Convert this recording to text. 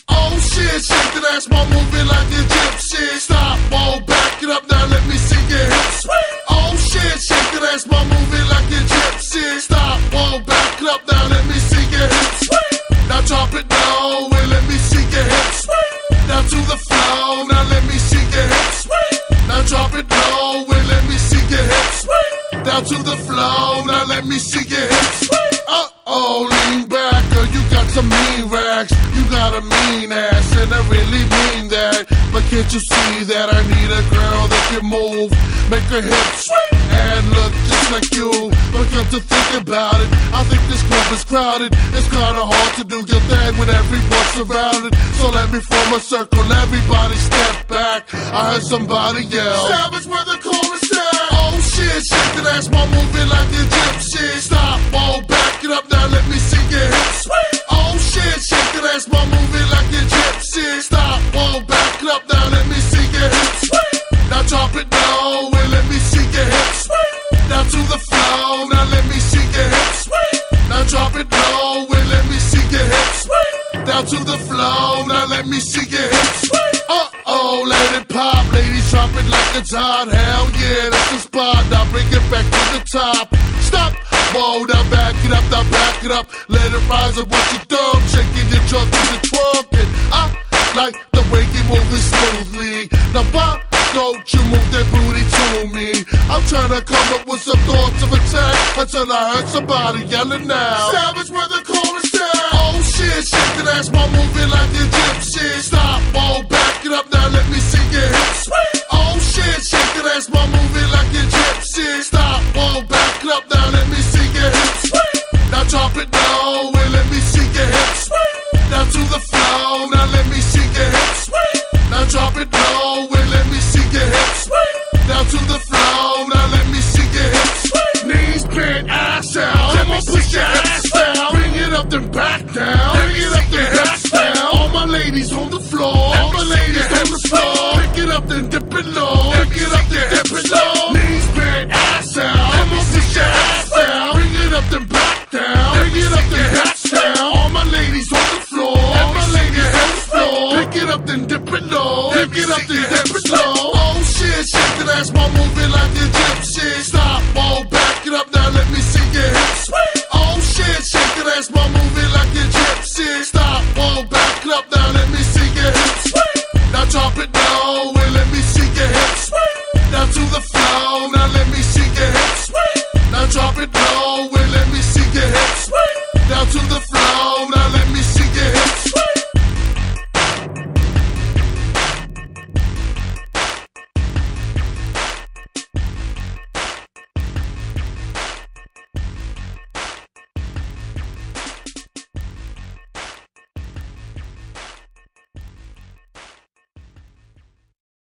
Oh shit, shake that ass while moving like a gypsy. Stop, whoa, back it up now, let me see your hips. Oh shit, shake that ass while moving like a gypsy. Stop, whoa, back it up now, let me see your hips. Now drop it low and let me see your hips. Now to the floor, now let me see your hips. Now drop it low and let me see your hips. Down to the floor, now let me see your hips. Uh-oh, lean back, girl, you got some mean racks. You got a mean ass, and I really mean that. But can't you see that I need a girl that can move, make her hips and look just like you? But come to think about it, I think this club is crowded. It's kinda hard to do your thing when everyone's surrounded. So let me form a circle, everybody step back. I heard somebody yell, Savage, where the chorus at? Oh shit, shake that ass while moving like a gypsy. Stop, whoa, back it up now, let me see your hips. Oh shit, shake that ass while moving like a gypsy. Stop, whoa, back it up now, let me see your hips. Now drop it low and let me see your hips. Now to the floor, now let me see your hips. Now drop it low and let me see your hips. Down to the floor, now let me see your hips. Uh-oh, let it pop, ladies, drop it like it's hot. Hell yeah, that's the spot, now bring it back to the top. Stop, whoa, now back it up, now back it up. Let it rise up what you do, shaking your trunk to the twerking. I like the way you move it smoothly. Now why don't you move that booty to me? I'm trying to come up with some thoughts of attack until I heard somebody yelling now, Savage, where the chorus at? Oh shit, shake that ass while moving like a gypsy. Stop, whoa, back it up now, let me see your hips. Oh shit, shake that ass while moving like a gypsy. Stop, whoa, back it up now, let me see your hips. Now drop it low and let me see your hips. Now to the floor, now let me see your hips. Now drop it low and let me see your hips. Down to the floor, now let me see your hips. Knees bent, ass out, let me push your ass down. Bring it up then back down. Bring it up then back down. All my ladies on the floor. All my ladies on the floor. Pick it up then dip it low.